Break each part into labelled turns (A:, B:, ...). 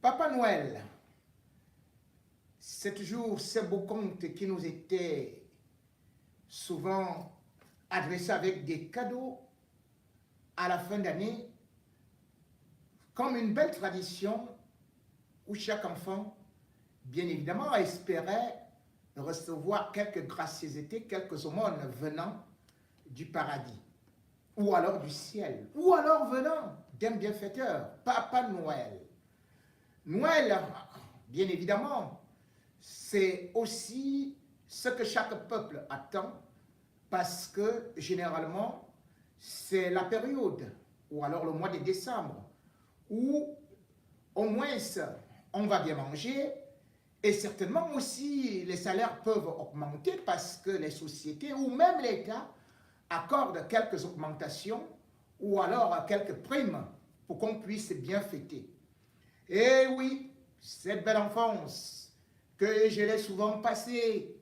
A: Papa Noël, c'est toujours ce beau conte qui nous était souvent adressé avec des cadeaux à la fin d'année, comme une belle tradition où chaque enfant, bien évidemment, espérait recevoir quelques gracieusetés, quelques aumônes venant du paradis, ou alors du ciel, ou alors venant d'un bienfaiteur, Papa Noël. Noël, bien évidemment, c'est aussi ce que chaque peuple attend, parce que généralement, c'est la période, ou alors le mois de décembre, où au moins on va bien manger, et certainement aussi les salaires peuvent augmenter parce que les sociétés ou même l'État accordent quelques augmentations ou alors quelques primes pour qu'on puisse bien fêter. Et oui, cette belle enfance que je l'ai souvent passée,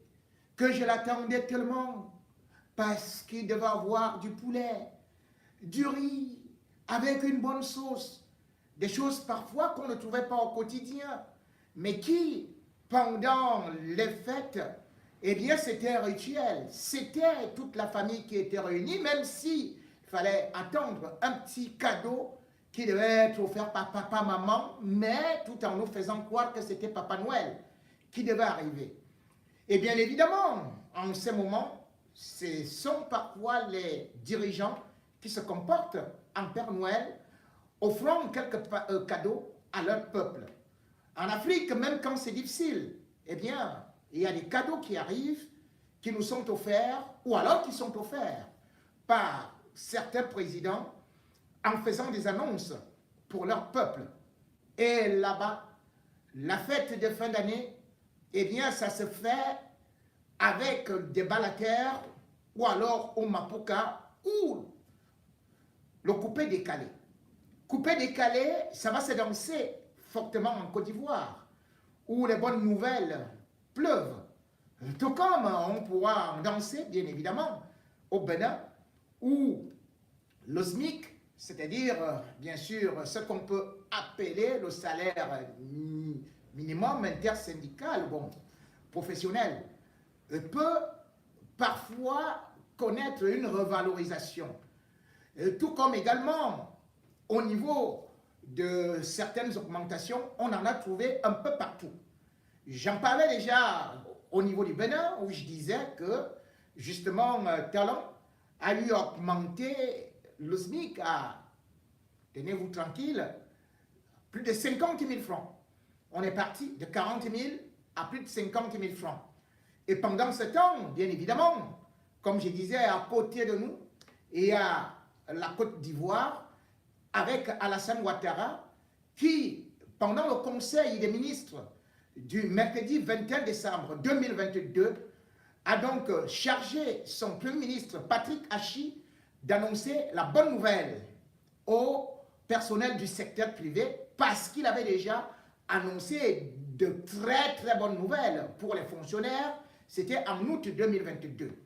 A: que je l'attendais tellement, parce qu'il devait avoir du poulet, du riz, avec une bonne sauce, des choses parfois qu'on ne trouvait pas au quotidien, mais qui, pendant les fêtes, eh bien c'était un rituel, c'était toute la famille qui était réunie, même s'il fallait attendre un petit cadeau qui devait être offert par papa, maman, mais tout en nous faisant croire que c'était Papa Noël qui devait arriver. Et bien évidemment, en ces moments, ce sont parfois les dirigeants qui se comportent en Père Noël, offrant quelques cadeaux à leur peuple. En Afrique, même quand c'est difficile, eh bien, il y a des cadeaux qui arrivent, qui nous sont offerts, ou alors qui sont offerts par certains présidents en faisant des annonces pour leur peuple. Et là-bas, la fête de fin d'année, eh bien, ça se fait avec des balatères ou alors au mapuka ou le coupé-décalé. Coupé-décalé, ça va se danser fortement en Côte d'Ivoire, où les bonnes nouvelles pleuvent. Tout comme on pourra danser, bien évidemment, au Bénin, où le SMIC, c'est-à-dire, bien sûr, ce qu'on peut appeler le salaire minimum intersyndical, bon, professionnel, peut parfois connaître une revalorisation. Tout comme également, au niveau de certaines augmentations, on en a trouvé un peu partout. J'en parlais déjà au niveau du Bénin, où je disais que, justement, Talon a eu augmenté le SMIC à, tenez-vous tranquille, plus de 50 000 francs. On est parti de 40 000 à plus de 50 000 francs. Et pendant ce temps, bien évidemment, comme je disais, à côté de nous, il y a la Côte d'Ivoire, avec Alassane Ouattara, qui, pendant le Conseil des ministres du mercredi 21 décembre 2022, a donc chargé son Premier ministre Patrick Hachi d'annoncer la bonne nouvelle au personnel du secteur privé, parce qu'il avait déjà annoncé de très très bonnes nouvelles pour les fonctionnaires. C'était en août 2022.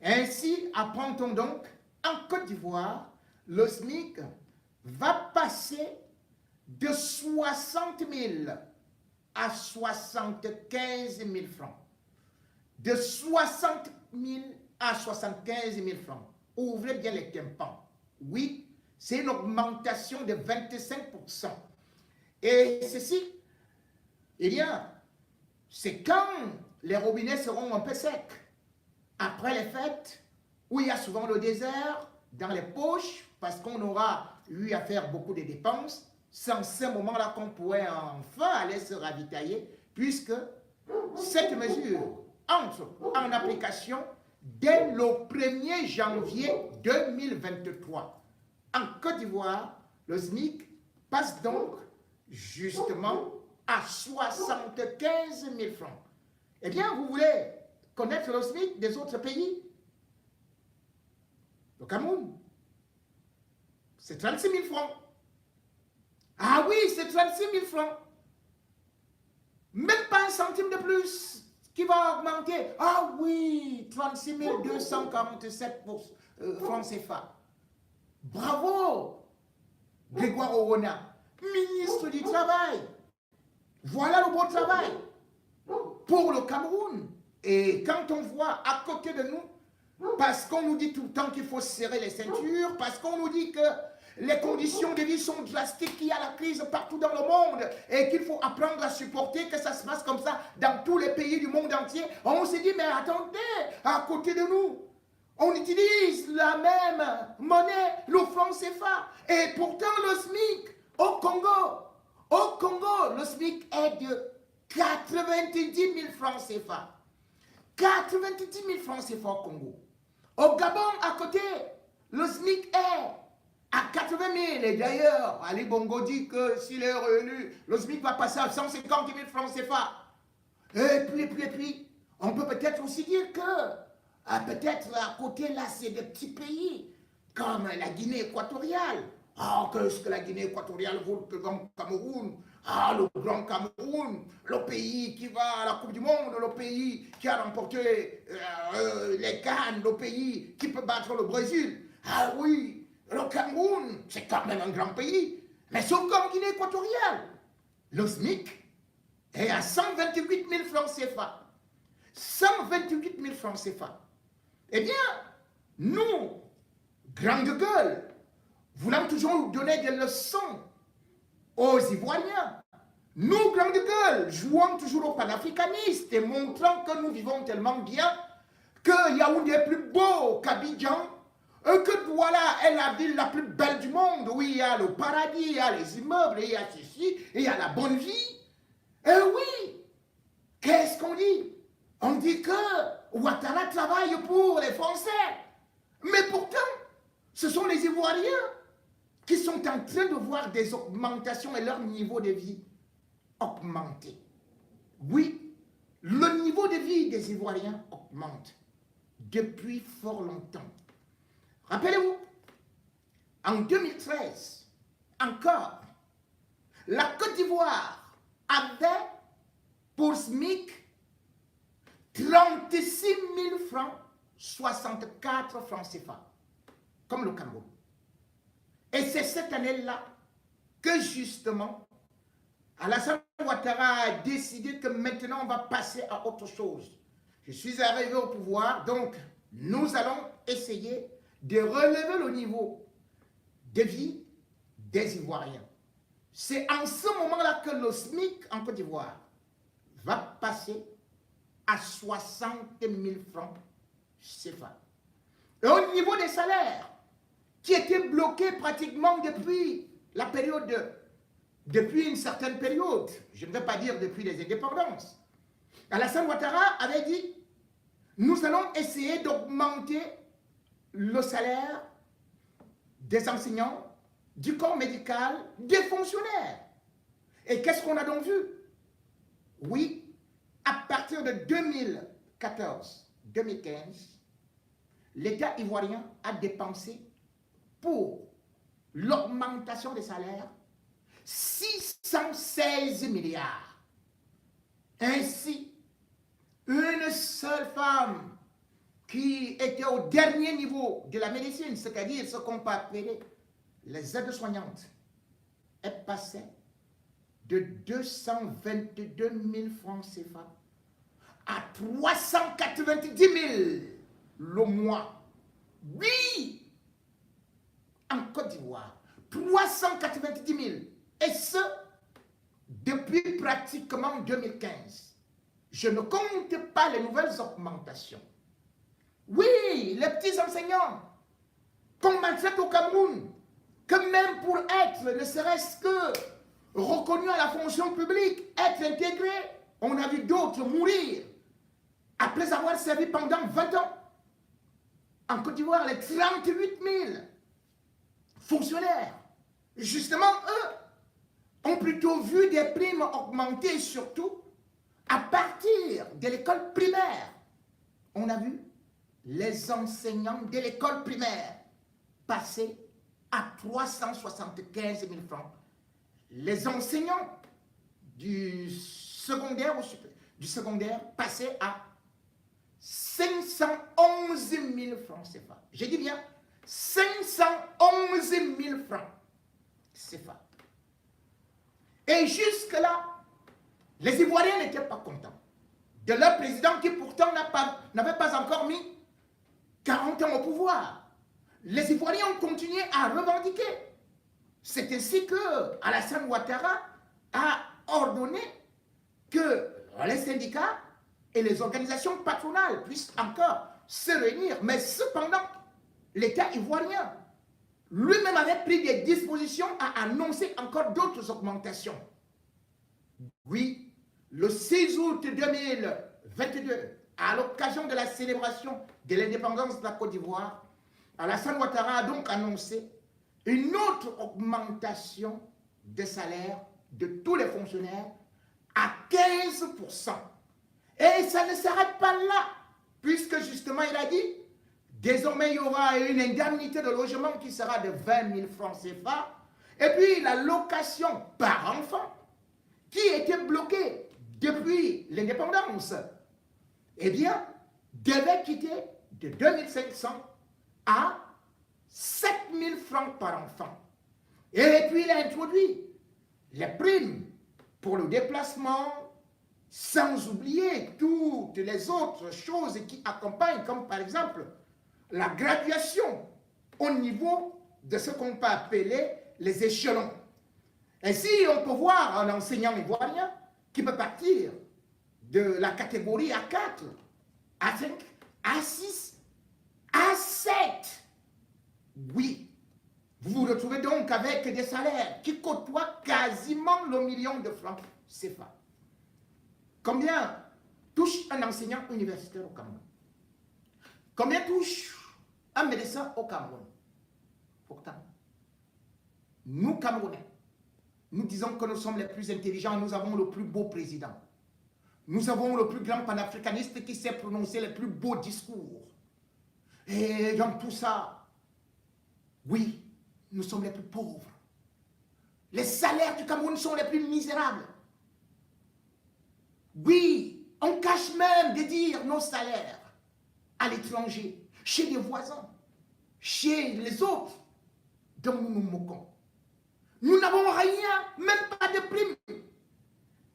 A: Ainsi apprend-on donc, en Côte d'Ivoire, le SMIC va passer de 60 000 à 75 000 francs. De 60 000 à 75 000 francs. Ouvrez bien les tympans. Oui, c'est une augmentation de 25%. Et ceci, eh bien, c'est quand les robinets seront un peu secs. Après les fêtes, où il y a souvent le désert dans les poches, parce qu'on aura eu à faire beaucoup de dépenses, c'est en ce moment-là qu'on pourrait enfin aller se ravitailler, puisque cette mesure entre en application dès le 1er janvier 2023. En Côte d'Ivoire, le SMIC passe donc justement à 75 000 francs. Eh bien, vous voulez connaître le SMIC des autres pays? Le Cameroun, c'est 36 000 francs. Ah oui, c'est 36 000 francs. Même pas un centime de plus qui va augmenter. Ah oui, 36 247 francs CFA. Bravo, Grégoire Orona, ministre du Travail. Voilà le bon travail pour le Cameroun. Et quand on voit à côté de nous, parce qu'on nous dit tout le temps qu'il faut serrer les ceintures, parce qu'on nous dit que les conditions de vie sont drastiques, qu'il y a la crise partout dans le monde et qu'il faut apprendre à supporter, que ça se passe comme ça dans tous les pays du monde entier, on s'est dit, mais attendez, à côté de nous, on utilise la même monnaie, le franc CFA. Et pourtant, le SMIC au Congo, le SMIC est de 90 000 francs CFA. 90 000 francs CFA au Congo. Au Gabon, à côté, le SMIC est à 80 000. Et d'ailleurs, Ali Bongo dit que s'il est réélu, le SMIC va passer à 150 000 francs CFA. Et puis, on peut peut-être aussi dire que, peut-être à côté, là, c'est des petits pays, comme la Guinée équatoriale. Ah, qu'est-ce que la Guinée équatoriale vaut le grand Cameroun? Ah, le grand Cameroun, le pays qui va à la Coupe du Monde, le pays qui a remporté les Cannes, le pays qui peut battre le Brésil. Ah oui, le Cameroun, c'est quand même un grand pays. Mais sauf comme Guinée équatoriale, le SMIC est à 128 000 francs CFA. 128 000 francs CFA. Eh bien, nous, grande gueule, voulant toujours donner des leçons aux Ivoiriens, nous, grande gueule, jouons toujours aux panafricanistes et montrant que nous vivons tellement bien que Yaoundé est plus beau qu'Abidjan, que Douala est la ville la plus belle du monde, où il y a le paradis, il y a les immeubles, il y a ceci, et il y a la bonne vie. Eh oui, qu'est-ce qu'on dit? On dit que Ouattara travaille pour les Français. Mais pourtant, ce sont les Ivoiriens qui sont en train de voir des augmentations et leur niveau de vie augmenter. Oui, le niveau de vie des Ivoiriens augmente depuis fort longtemps. Rappelez-vous, en 2013, encore, la Côte d'Ivoire avait pour SMIC 36 000 francs, 64 francs CFA, comme le Cameroun. Et c'est cette année-là que justement, Alassane Ouattara a décidé que maintenant on va passer à autre chose. Je suis arrivé au pouvoir, donc nous allons essayer de relever le niveau de vie des Ivoiriens. C'est en ce moment-là que le SMIC en Côte d'Ivoire va passer à 60 000 francs CFA. Et au niveau des salaires, qui étaient bloqués pratiquement depuis la période, depuis une certaine période, je ne vais pas dire depuis les indépendances, Alassane Ouattara avait dit, nous allons essayer d'augmenter le salaire des enseignants, du corps médical, des fonctionnaires. Et qu'est-ce qu'on a donc vu? Oui, à partir de 2014-2015, l'État ivoirien a dépensé pour l'augmentation des salaires 616 milliards. Ainsi, une seule femme qui était au dernier niveau de la médecine, c'est-à-dire ce qu'on peut appeler les aides-soignantes, est passée de 222 000 francs CFA à 390 000 le mois. Oui, en Côte d'Ivoire, 390 000. Et ce, depuis pratiquement 2015. Je ne compte pas les nouvelles augmentations. Oui, les petits enseignants qu'on maltraite au Cameroun, que même pour être, ne serait-ce que reconnu à la fonction publique, être intégré, on a vu d'autres mourir après avoir servi pendant 20 ans. En Côte d'Ivoire, les 38 000 fonctionnaires, justement, eux, ont plutôt vu des primes augmenter, surtout à partir de l'école primaire. On a vu les enseignants de l'école primaire passer à 375 000 francs. Les enseignants du secondaire passaient à 511 000 francs CFA. J'ai dit bien 511 000 francs CFA. Et jusque-là, Les Ivoiriens n'étaient pas contents de leur président qui pourtant n'avait pas encore mis 40 ans au pouvoir. Les Ivoiriens ont continué à revendiquer. C'est ainsi que Alassane Ouattara a ordonné que les syndicats et les organisations patronales puissent encore se réunir. Mais cependant, l'État ivoirien lui-même avait pris des dispositions à annoncer encore d'autres augmentations. Oui, le 6 août 2022, à l'occasion de la célébration de l'indépendance de la Côte d'Ivoire, Alassane Ouattara a donc annoncé une autre augmentation des salaires de tous les fonctionnaires à 15%. Et ça ne s'arrête pas là, puisque justement il a dit, désormais il y aura une indemnité de logement qui sera de 20 000 francs CFA, et puis la location par enfant, qui était bloquée depuis l'indépendance, eh bien, devait quitter de 2 500 à 7 000 francs par enfant. Et puis il a introduit les primes pour le déplacement, sans oublier toutes les autres choses qui accompagnent, comme par exemple la graduation au niveau de ce qu'on peut appeler les échelons. Ainsi, on peut voir un enseignant ivoirien qui peut partir de la catégorie A4, A5, A6, A7. Oui, vous vous retrouvez donc avec des salaires qui côtoient quasiment le million de francs CFA. Combien touche un enseignant universitaire au Cameroun? Combien touche un médecin au Cameroun? Pourtant, nous Camerounais, nous disons que nous sommes les plus intelligents, nous avons le plus beau président. Nous avons le plus grand panafricaniste qui sait prononcer les plus beaux discours. Et dans tout ça, oui, nous sommes les plus pauvres. Les salaires du Cameroun sont les plus misérables. Oui, on cache même de dire nos salaires à l'étranger, chez les voisins, chez les autres, dont nous nous moquons. Nous n'avons rien, même pas de prime.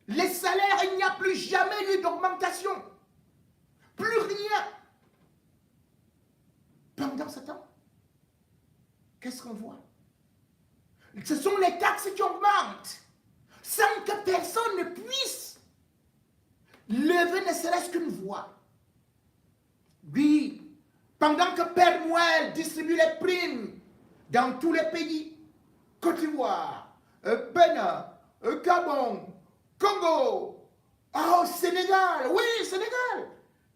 A: Les salaires, il n'y a plus jamais eu d'augmentation. Plus rien. Pendant ce temps, qu'est-ce qu'on voit? Ce sont les taxes qui augmentent, sans que personne ne puisse lever ne serait-ce qu'une voix. Oui, pendant que Père Noël distribue les primes dans tous les pays, Côte d'Ivoire, Bénin, Gabon, Congo, Sénégal, oui, Sénégal.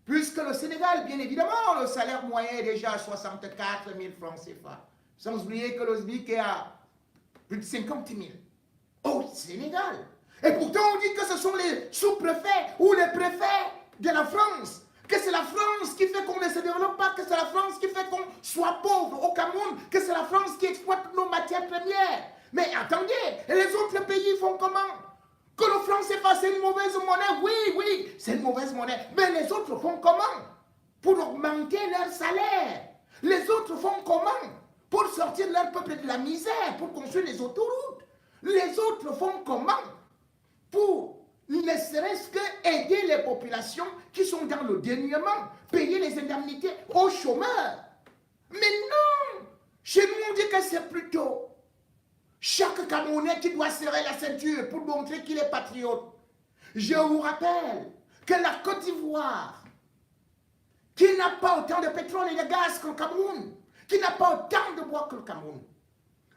A: Puisque le Sénégal, bien évidemment, le salaire moyen est déjà à 64 000 francs CFA. Sans oublier que le SMIC est à plus de 50 000 au Sénégal. Et pourtant, on dit que ce sont les sous-préfets ou les préfets de la France, que c'est la France qui fait qu'on ne se développe pas, que c'est la France qui fait qu'on soit pauvre au Cameroun, que c'est la France qui exploite nos matières premières. Mais attendez, et les autres pays font comment? Que le franc CFA, c'est une mauvaise monnaie? Oui, oui, c'est une mauvaise monnaie. Mais les autres font comment? Pour augmenter leur salaire. Les autres font comment? Pour sortir leur peuple de la misère, pour construire les autoroutes. Les autres font comment? Pour ne serait-ce que aider les populations qui sont dans le dénuement, payer les indemnités aux chômeurs. Mais non! Chez nous, on dit que c'est plutôt chaque Camerounais qui doit serrer la ceinture pour montrer qu'il est patriote. Je vous rappelle que la Côte d'Ivoire, qui n'a pas autant de pétrole et de gaz que le Cameroun, qui n'a pas autant de bois que le Cameroun,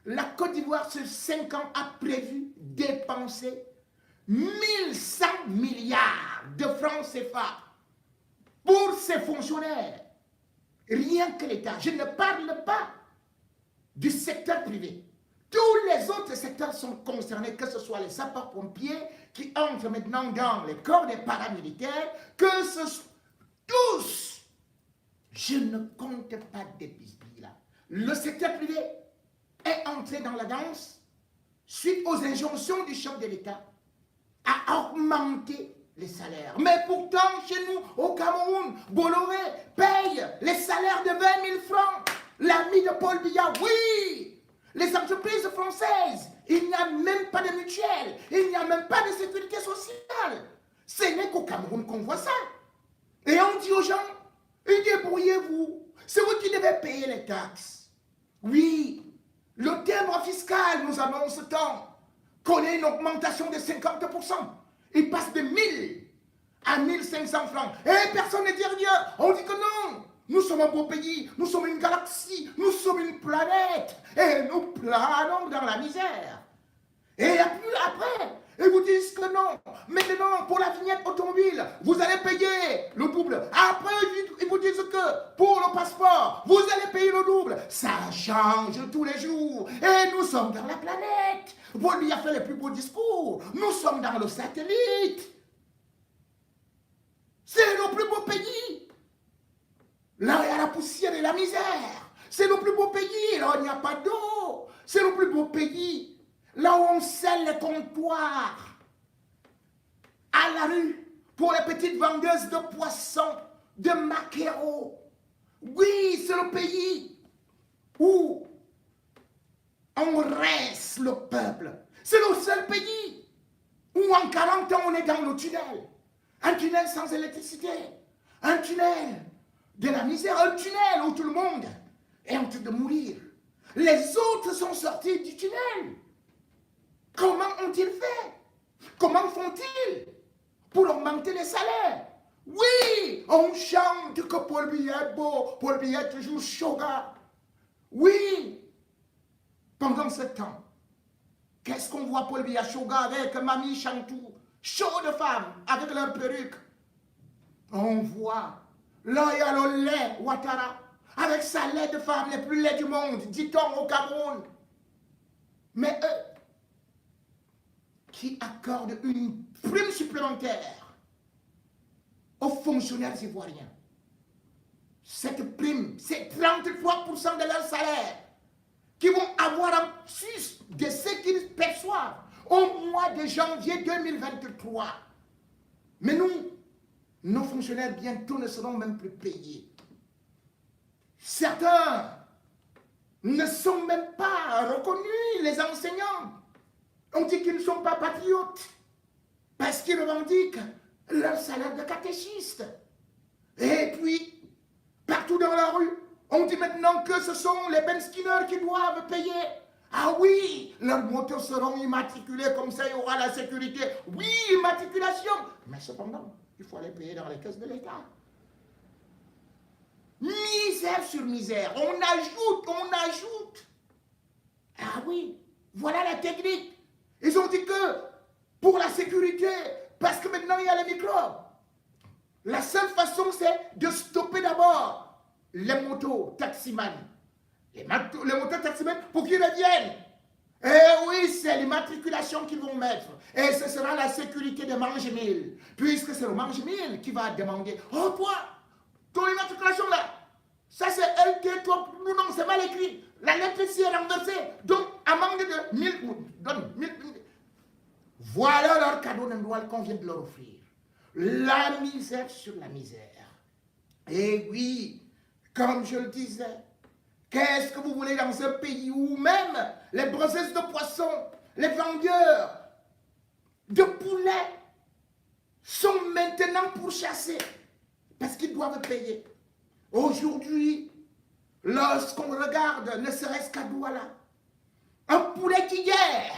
A: la Côte d'Ivoire, sur 5 ans, a prévu dépenser 1100 milliards de francs CFA pour ses fonctionnaires. Rien que l'État. Je ne parle pas du secteur privé. Tous les autres secteurs sont concernés, que ce soit les sapeurs-pompiers qui entrent maintenant dans les corps des paramilitaires, que ce soit tous. Je ne compte pas des bisbilles là. Le secteur privé est entré dans la danse suite aux injonctions du chef de l'État à augmenter les salaires. Mais pourtant, chez nous, au Cameroun, Bolloré paye les salaires de 20 000 francs. L'ami de Paul Biya, oui. Les entreprises françaises, il n'y a même pas de mutuelle, il n'y a même pas de sécurité sociale. fiscale. Ce n'est qu'au Cameroun qu'on voit ça. Et on dit aux gens, débrouillez-vous. C'est vous qui devez payer les taxes. Oui, le timbre fiscal nous annonce tant connaît une augmentation de 50%. Il passe de 1000 à 1500 francs. Et personne ne dit rien. On dit que non. Nous sommes un beau pays. Nous sommes une galaxie. Nous sommes une planète. Et nous planons dans la misère. Et puis après, ils vous disent que non. Maintenant, pour la vignette automobile, vous allez payer le double. Après, ils vous disent que pour le passeport, vous allez payer le double. Ça change tous les jours. Et nous sommes dans la planète. Paul Biya a fait les plus beaux discours. Nous sommes dans le satellite. C'est le plus beau pays. Là, il y a la poussière et la misère. C'est le plus beau pays. Là, il n'y a pas d'eau. C'est le plus beau pays. Là où on scelle les comptoirs. À la rue. Pour les petites vendeuses de poissons, de maquereaux. Oui, c'est le pays où on reste le peuple. C'est le seul pays où en 40 ans, on est dans le tunnel. Un tunnel sans électricité. Un tunnel de la misère. Un tunnel où tout le monde est en train de mourir. Les autres sont sortis du tunnel. Comment ont-ils fait? Comment font-ils pour augmenter les salaires? Oui, on chante que Paul Biya est beau. Paul Biya est toujours shoga. Oui, pendant ce temps, qu'est-ce qu'on voit Paul Biya shoga avec Mamie Chantou? Chaud de femmes avec leurs perruques. On voit, là il y a le lait Ouattara, avec sa lait de femme les plus laids du monde, dit-on au Cameroun. Mais eux, qui accordent une prime supplémentaire aux fonctionnaires ivoiriens. Cette prime, c'est 33% de leur salaire qui vont avoir en plus de ce qu'ils perçoivent au mois de janvier 2023. Mais nous, nos fonctionnaires bientôt ne seront même plus payés. Certains ne sont même pas reconnus, les enseignants. On dit qu'ils ne sont pas patriotes parce qu'ils revendiquent leur salaire de catéchiste. Et puis, partout dans la rue, on dit maintenant que ce sont les Ben Skinner qui doivent payer. Ah oui, leurs motos seront immatriculés, comme ça il y aura la sécurité. Oui, immatriculation. Mais cependant, il faut aller payer dans les caisses de l'État. Misère sur misère, on ajoute. Ah oui, voilà la technique. Ils ont dit que pour la sécurité, parce que maintenant il y a les microbes, la seule façon c'est de stopper d'abord les motos taximans. Les motos taximans pour qu'ils reviennent. Et oui, c'est l'immatriculation qu'ils vont mettre. Et ce sera la sécurité de Mange-Mille. Puisque c'est le Mange-Mille qui va demander, oh toi, ton immatriculation là, ça c'est LT, toi, non, c'est mal écrit. La lettre ici est renversée. Donc, amende de 1000, donne 1000. Voilà leur cadeau de Noël qu'on vient de leur offrir. La misère sur la misère. Et oui, comme je le disais, qu'est-ce que vous voulez dans un pays où même les brosseuses de poissons, les vendeurs de poulets sont maintenant pourchassés parce qu'ils doivent payer. Aujourd'hui, lorsqu'on regarde, ne serait-ce qu'à Douala, un poulet d'hier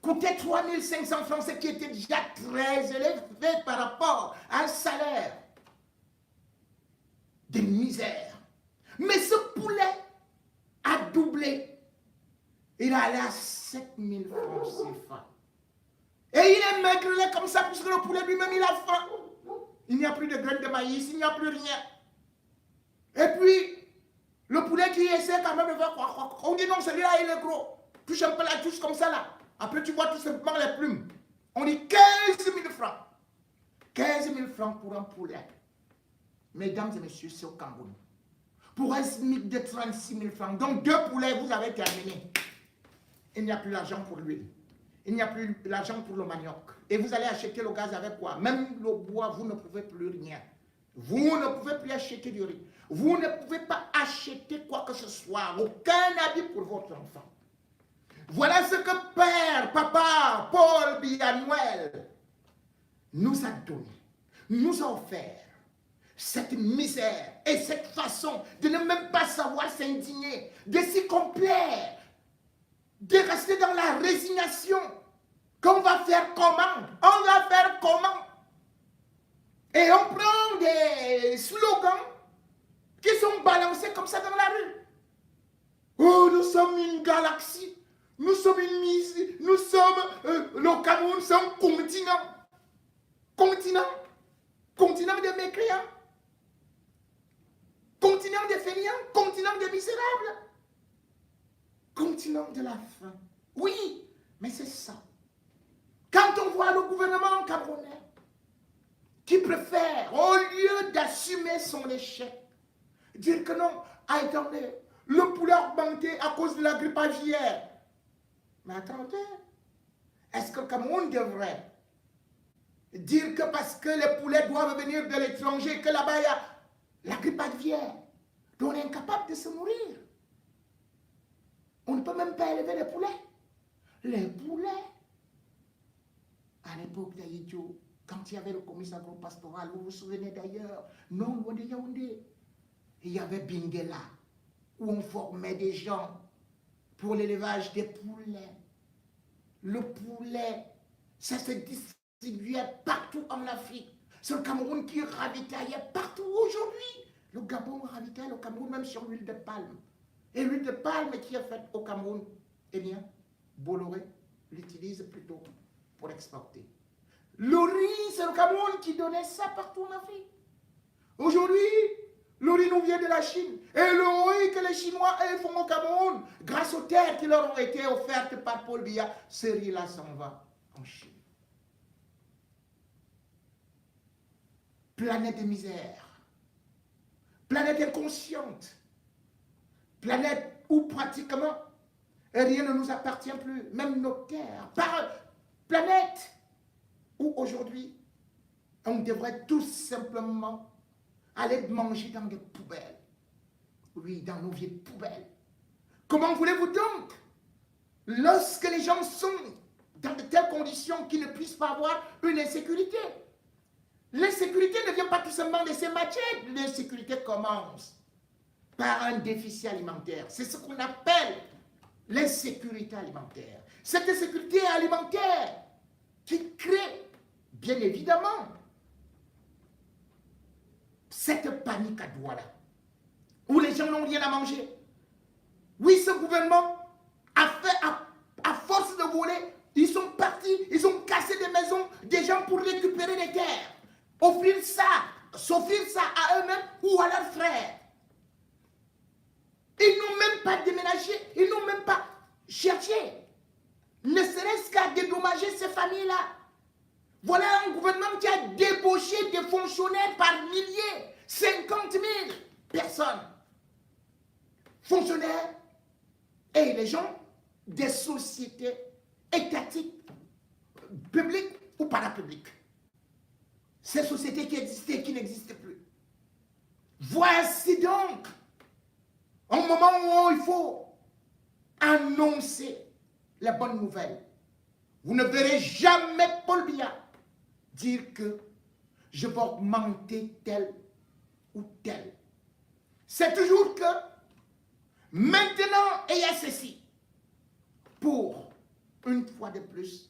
A: coûtait 3500 francs, ce qui était déjà très élevé par rapport à un salaire de misère. Mais ce poulet a doublé. Il est allé à 7000 francs CFA. Et il est maigre comme ça, puisque le poulet lui-même, il a faim. Il n'y a plus de graines de maïs, il n'y a plus rien. Et puis, le poulet qui essaie quand même de faire quoi. On dit non, celui-là, il est gros. Touche un peu la touche comme ça là. Après, tu vois tout simplement les plumes. On dit 15 000 francs. 15 000 francs pour un poulet. Mesdames et messieurs, c'est au Cameroun. Pour un SMIC de 36 000 francs, donc 2 poulets, vous avez terminé. Il n'y a plus l'argent pour l'huile. Il n'y a plus l'argent pour le manioc. Et vous allez acheter le gaz avec quoi? Même le bois, vous ne pouvez plus rien. Vous ne pouvez plus acheter du riz. Vous ne pouvez pas acheter quoi que ce soit. Aucun habit pour votre enfant. Voilà ce que père, papa, Paul Biya Noël nous a donné, nous a offert cette misère et cette façon de ne même pas savoir s'indigner, de s'y complaire, de rester dans la résignation. Qu'on va faire comment? On va faire comment? Et on prend des slogans qui sont balancés comme ça dans la rue. Oh, nous sommes une galaxie. Nous sommes une mise. Nous sommes le Cameroun, c'est un continent. Continent. Continent de mécréants. Continent de fainéants. Continent de misérables. Continent de la faim. Oui, mais c'est ça. Quand on voit le gouvernement camerounais qui préfère, au lieu d'assumer son échec, dire que non, attendez, le poulet a augmenté à cause de la grippe aviaire. Mais attendez, est-ce que le Cameroun devrait dire que parce que les poulets doivent venir de l'étranger, que là-bas il y a la grippe aviaire, dont on est incapable de se nourrir? On ne peut même pas élever les poulets. Les poulets, à l'époque d'Aïdjo, quand il y avait le commissaire agro-pastoral, vous vous souvenez d'ailleurs, non loin de Yaoundé, il y avait Bingela, où on formait des gens pour l'élevage des poulets. Le poulet, ça se distribuait partout en Afrique. C'est le Cameroun qui ravitaillait partout aujourd'hui. Le Gabon ravitaille le Cameroun même sur l'huile de palme. Et l'huile de palme qui est faite au Cameroun, eh bien, Bolloré l'utilise plutôt pour exporter. Le riz, c'est le Cameroun qui donnait ça partout en Afrique. Aujourd'hui, le riz nous vient de la Chine. Et le riz que les Chinois font au Cameroun, grâce aux terres qui leur ont été offertes par Paul Biya, ce riz-là s'en va en Chine. Planète de misère. Planète inconsciente. Planète où pratiquement rien ne nous appartient plus, même nos terres. Planète où aujourd'hui on devrait tout simplement aller manger dans des poubelles. Oui, dans nos vieilles poubelles. Comment voulez-vous donc, lorsque les gens sont dans de telles conditions qu'ils ne puissent pas avoir une insécurité? L'insécurité ne vient pas tout simplement de ces matières. L'insécurité commence par un déficit alimentaire. C'est ce qu'on appelle l'insécurité alimentaire. Cette insécurité alimentaire qui crée, bien évidemment, cette panique à Douala, où les gens n'ont rien à manger. Oui, ce gouvernement a fait, à force de voler, ils sont partis, ils ont cassé des maisons des gens pour récupérer les terres, offrir ça, s'offrir ça à eux-mêmes ou à leurs frères. Ils n'ont même pas déménagé, ils n'ont même pas cherché, ne serait-ce qu'à dédommager ces familles-là. Voilà un gouvernement qui a débauché des fonctionnaires par milliers, 50 000 personnes. Fonctionnaires et les gens des sociétés étatiques, publiques ou parapubliques. Ces sociétés qui existaient et qui n'existent plus. Voici donc un moment où il faut annoncer les bonnes nouvelles. Vous ne verrez jamais Paul Biya dire que je vais augmenter tel ou tel. C'est toujours que maintenant, il y a ceci pour, une fois de plus,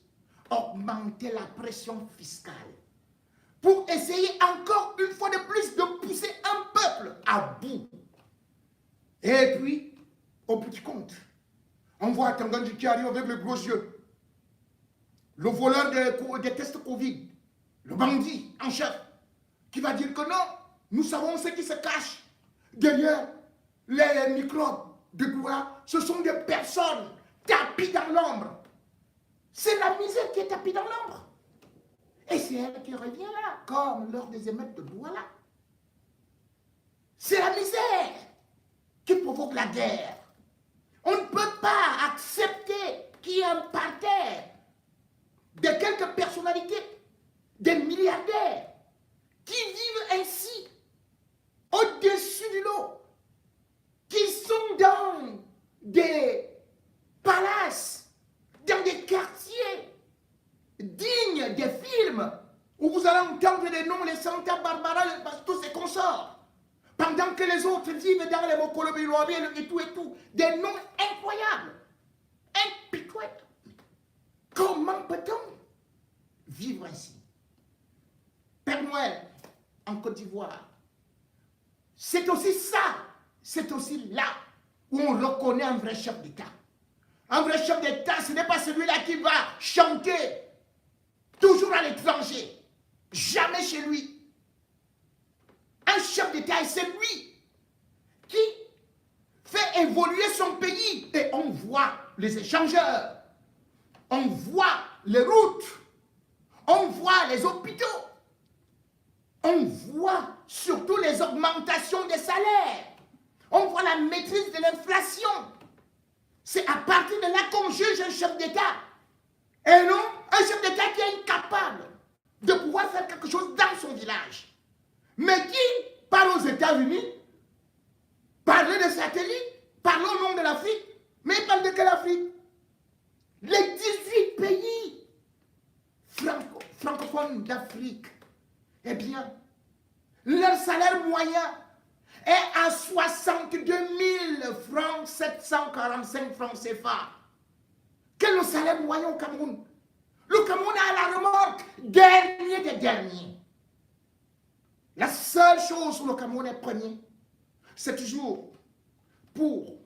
A: augmenter la pression fiscale. Pour essayer encore une fois de plus de pousser un peuple à bout. Et puis, au petit compte, on voit Tanganji qui arrive avec le gros yeux. Le voleur des tests Covid. Le bandit en chef. Qui va dire que non, nous savons ce qui se cache derrière les microbes de gloire. Ce sont des personnes tapies dans l'ombre. C'est la misère qui est tapie dans l'ombre. Et c'est elle qui revient là, comme lors des émeutes de Douala. C'est la misère qui provoque la guerre. On ne peut pas accepter qu'il y ait un parterre de quelques personnalités, des milliardaires, qui vivent ainsi, au-dessus du lot, qui sont dans des palaces, dans des quartiers dignes des films où vous allez entendre les noms, les Santa Barbara, tous ces consorts. Pendant que les autres vivent dans les Mokolobiloabi et tout. Des noms incroyables, impitoyables. Comment peut-on vivre ainsi? Père Noël, en Côte d'Ivoire, c'est aussi ça, c'est aussi là où on reconnaît un vrai chef d'État. Un vrai chef d'État, ce n'est pas celui-là qui va chanter toujours à l'étranger, jamais chez lui. Un chef d'État, c'est lui qui fait évoluer son pays. Et on voit les échangeurs, on voit les routes, on voit les hôpitaux, on voit surtout les augmentations des salaires, on voit la maîtrise de l'inflation. C'est à partir de là qu'on juge un chef d'État. Et non un chef d'État qui est incapable de pouvoir faire quelque chose dans son village. Mais qui parle aux États-Unis, parle de satellites, parle au nom de l'Afrique, mais il parle de quelle Afrique? Les 18 pays francophones d'Afrique, eh bien, leur salaire moyen est à 62 745 francs CFA. Quel est le salaire moyen au Cameroun? Le Cameroun est à la remorque, dernier des derniers. La seule chose où le Cameroun est premier, c'est toujours pour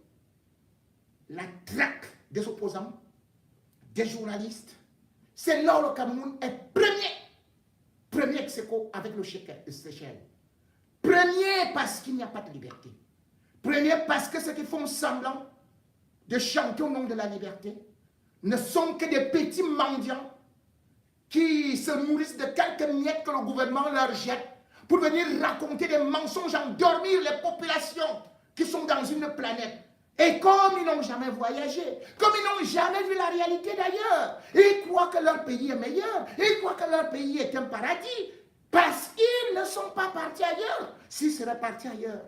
A: la traque des opposants, des journalistes. C'est là où le Cameroun est premier ex-aequo avec le Seychelles. Premier parce qu'il n'y a pas de liberté. Premier parce que ceux qui font semblant de chanter au nom de la liberté ne sont que des petits mendiants qui se nourrissent de quelques miettes que le gouvernement leur jette pour venir raconter des mensonges, endormir les populations qui sont dans une planète. Et comme ils n'ont jamais voyagé, comme ils n'ont jamais vu la réalité d'ailleurs, ils croient que leur pays est meilleur, ils croient que leur pays est un paradis, parce qu'ils ne sont pas partis ailleurs. S'ils seraient partis ailleurs,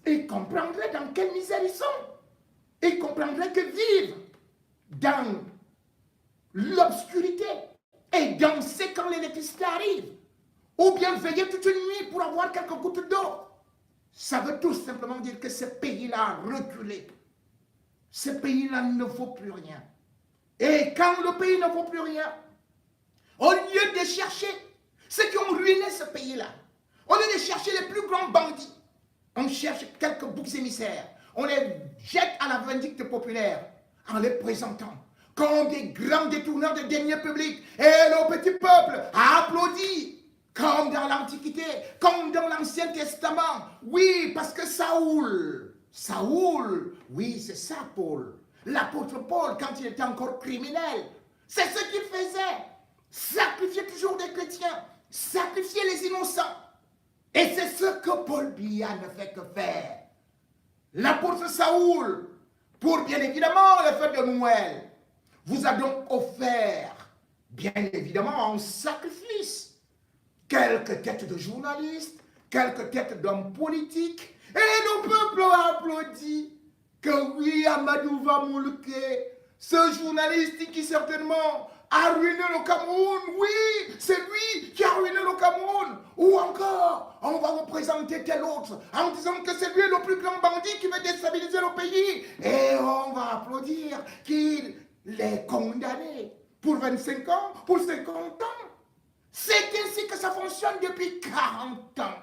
A: ils comprendraient dans quelle misère ils sont. Ils comprendraient que vivre dans l'obscurité et danser quand l'électricité arrive, ou bien veiller toute une nuit pour avoir quelques gouttes d'eau, ça veut tout simplement dire que ce pays-là a reculé. Ce pays-là ne vaut plus rien. Et quand le pays ne vaut plus rien, au lieu de chercher ceux qui ont ruiné ce pays-là, au lieu de chercher les plus grands bandits, on cherche quelques boucs émissaires, on les jette à la vindicte populaire en les présentant comme des grands détourneurs de deniers publics. Et le petit peuple a applaudi. Comme dans l'Antiquité, comme dans l'Ancien Testament. Oui, parce que Saoul, oui, c'est ça, Paul. L'apôtre Paul, quand il était encore criminel, c'est ce qu'il faisait. Sacrifier toujours des chrétiens, sacrifier les innocents. Et c'est ce que Paul Biya ne fait que faire. L'apôtre Saoul, pour bien évidemment le fête de Noël, vous a donc offert, bien évidemment, un sacrifice. Quelques têtes de journalistes, quelques têtes d'hommes politiques, et le peuple a applaudi que oui, Amadou Vamoulke, ce journaliste qui certainement a ruiné le Cameroun, oui, c'est lui qui a ruiné le Cameroun, ou encore, on va vous présenter tel autre, en disant que c'est lui le plus grand bandit qui veut déstabiliser le pays, et on va applaudir qu'il est condamné pour 25 ans, pour 50 ans. C'est ainsi que ça fonctionne depuis 40 ans.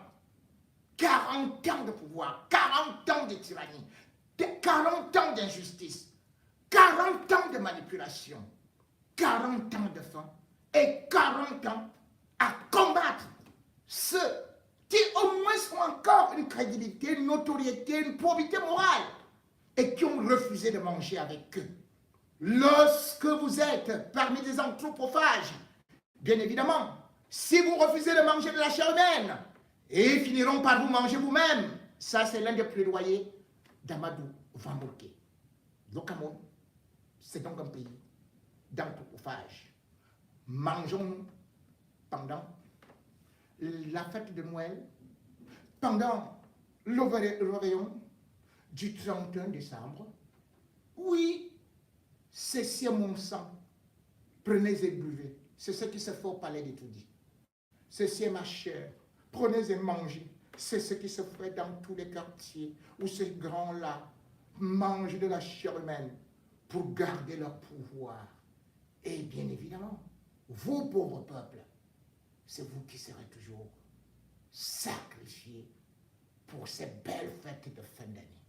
A: 40 ans de pouvoir, 40 ans de tyrannie, 40 ans d'injustice, 40 ans de manipulation, 40 ans de faim et 40 ans à combattre ceux qui au moins ont encore une crédibilité, une notoriété, une probité morale et qui ont refusé de manger avec eux. Lorsque vous êtes parmi des anthropophages, bien évidemment, si vous refusez de manger de la chair humaine, et ils finiront par vous manger vous-même. Ça, c'est l'un des plaidoyers d'Amadou Vamoulke. Le Cameroun, c'est donc un pays d'anthropophage. Mangeons pendant la fête de Noël, pendant le réveillon du 31 décembre. Oui, c'est mon sang. Prenez et buvez. C'est ce qui se fait au palais d'Etoudi. ceci est ma chair, prenez et mangez. C'est ce qui se fait dans tous les quartiers où ces grands-là mangent de la chair humaine pour garder leur pouvoir. Et bien évidemment, vous, pauvres peuples, c'est vous qui serez toujours sacrifiés pour ces belles fêtes de fin d'année.